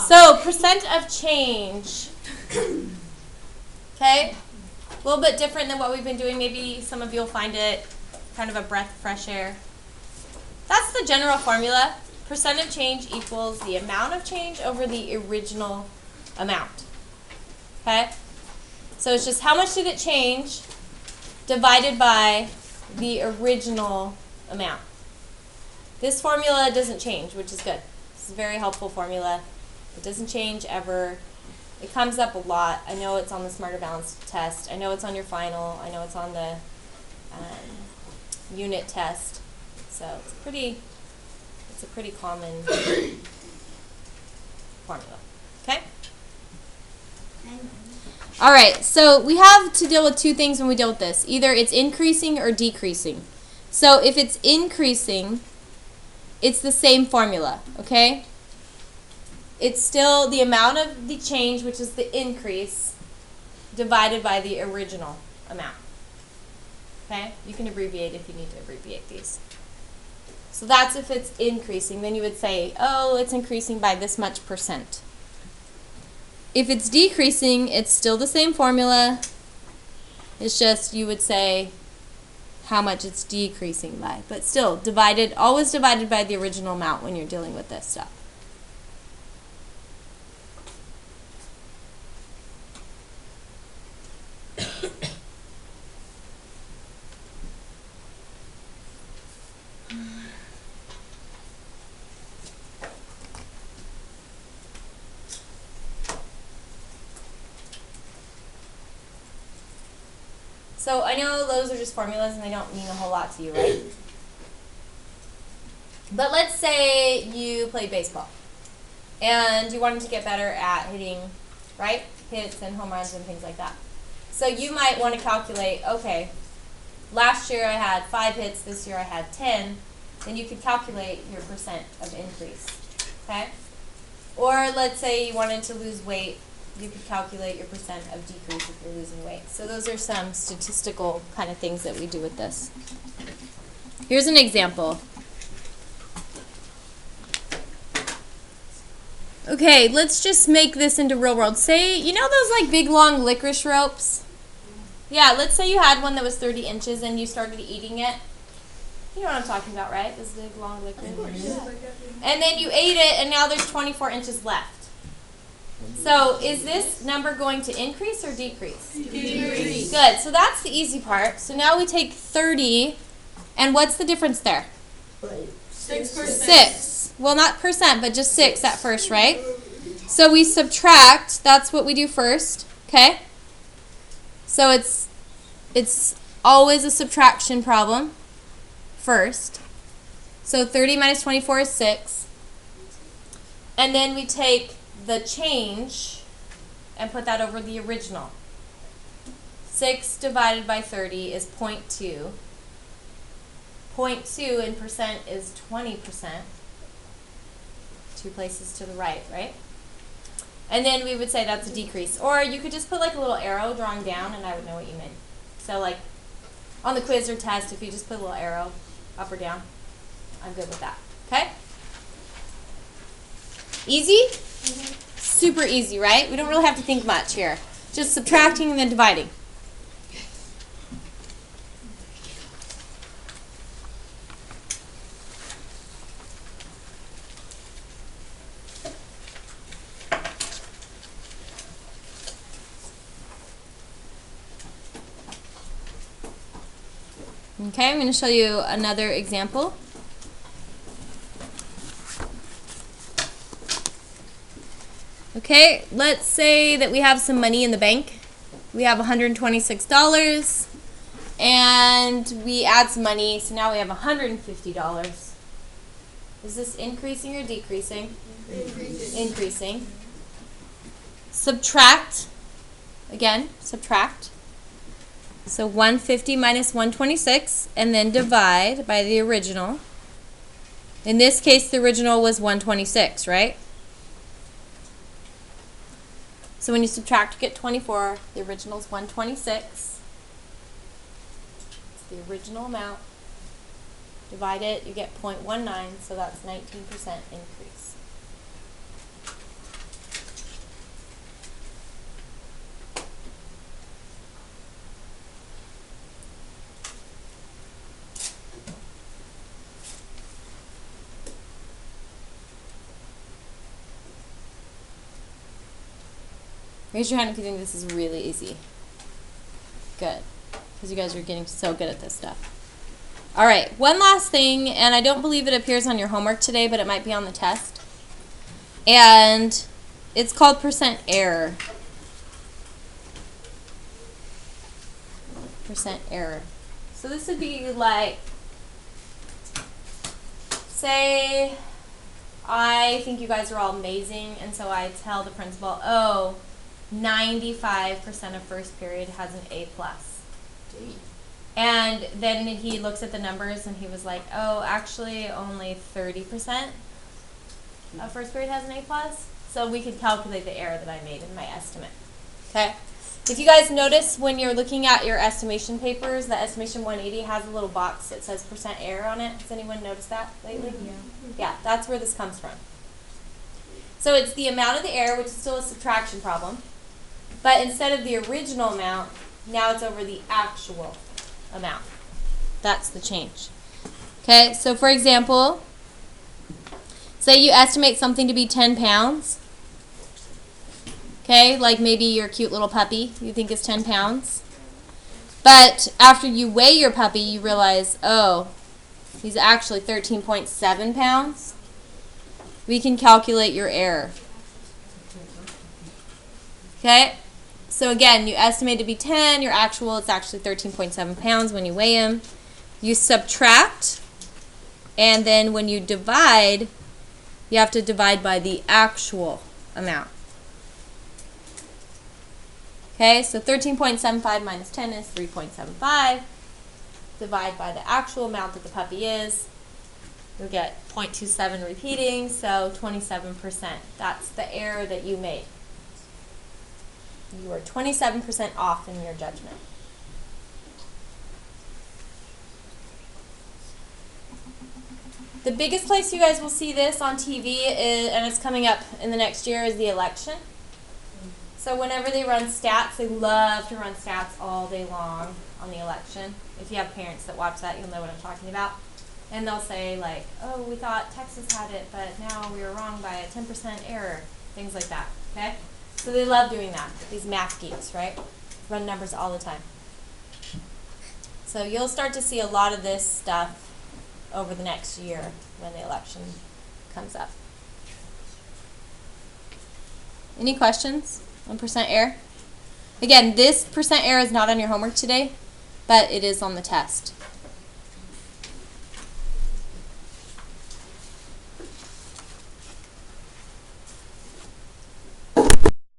So, percent of change. Okay? A little bit different than what we've been doing. Maybe some of you will find it kind of a breath of fresh air. That's the general formula. Percent of change equals the amount of change over the original amount. Okay? So it's just how much did it change divided by the original amount. This formula doesn't change, which is good. It's a very helpful formula. It doesn't change ever. It comes up a lot. I know it's on the Smarter Balance test. I know it's on your final. I know it's on the unit test. So it's a pretty common formula. Okay? All right, so we have to deal with two things when we deal with this. Either it's increasing or decreasing. So if it's increasing, it's the same formula, okay? It's still the amount of the change, which is the increase, divided by the original amount. Okay? You can abbreviate if you need to abbreviate these. So that's if it's increasing. Then you would say, oh, it's increasing by this much percent. If it's decreasing, it's still the same formula. It's just you would say how much it's decreasing by. But still, always divided by the original amount when you're dealing with this stuff. So I know those are just formulas and they don't mean a whole lot to you, right? But let's say you played baseball and you wanted to get better at hitting, right? Hits and home runs and things like that. So you might want to calculate, okay, last year I had 5 hits, this year I had 10. Then you could calculate your percent of increase, okay? Or let's say you wanted to lose weight. You could calculate your percent of decrease if you're losing weight. So those are some statistical kind of things that we do with this. Here's an example. Okay, let's just make this into real world. Say, you know those like big long licorice ropes? Yeah, let's say you had one that was 30 inches and you started eating it. You know what I'm talking about, right? This big long licorice. Yeah. And then you ate it and now there's 24 inches left. So is this number going to increase or decrease? Decrease. Good. So that's the easy part. So now we take 30, and what's the difference there? 6%. 6. Well, not percent, but just 6 at first, right? So we subtract. That's what we do first. Okay? So it's always a subtraction problem first. So 30 minus 24 is 6. And then we take the change and put that over the original. 6 divided by 30 is 0.2. 0.2 in percent is 20%. 2 places to the right, right? And then we would say that's a decrease. Or you could just put like a little arrow drawing down and I would know what you meant. So like on the quiz or test, if you just put a little arrow up or down, I'm good with that. Okay? Easy? Mm-hmm. Super easy, right? We don't really have to think much here. Just subtracting and then dividing. Okay, I'm going to show you another example. Okay, let's say that we have some money in the bank. We have $126 and we add some money, so now we have $150. Is this increasing or decreasing? Increasing. Subtract. Again, subtract. So 150 minus 126 and then divide by the original. In this case, the original was 126, right? So when you subtract, you get 24. The original is 126. It's the original amount. Divide it, you get 0.19, so that's 19% increase. Raise your hand if you think this is really easy. Good. Because you guys are getting so good at this stuff. All right, one last thing, and I don't believe it appears on your homework today, but it might be on the test. And it's called percent error. Percent error. So this would be like, say I think you guys are all amazing, and so I tell the principal, oh, 95% of first period has an A+. And then he looks at the numbers and he was like, oh, actually only 30% of first period has an A+. So we could calculate the error that I made in my estimate. Okay? If you guys notice when you're looking at your estimation papers, the estimation 180 has a little box that says percent error on it. Has anyone noticed that lately? Yeah. Yeah, that's where this comes from. So it's the amount of the error, which is still a subtraction problem. But instead of the original amount, now it's over the actual amount. That's the change. Okay, so for example, say you estimate something to be 10 pounds. Okay, like maybe your cute little puppy you think is 10 pounds. But after you weigh your puppy, you realize, oh, he's actually 13.7 pounds. We can calculate your error. Okay? So again, you estimate to be 10, your actual, it's actually 13.7 pounds when you weigh him. You subtract, and then when you divide, you have to divide by the actual amount. Okay, so 13.75 minus 10 is 3.75. Divide by the actual amount that the puppy is. You'll get 0.27 repeating, so 27%. That's the error that you made. You are 27% off in your judgment. The biggest place you guys will see this on TV, and it's coming up in the next year, is the election. So whenever they run stats, they love to run stats all day long on the election. If you have parents that watch that, you'll know what I'm talking about. And they'll say like, oh, we thought Texas had it, but now we were wrong by a 10% error. Things like that, okay? So they love doing that, these math geeks, right? Run numbers all the time. So you'll start to see a lot of this stuff over the next year when the election comes up. Any questions on percent error? Again, this percent error is not on your homework today, but it is on the test.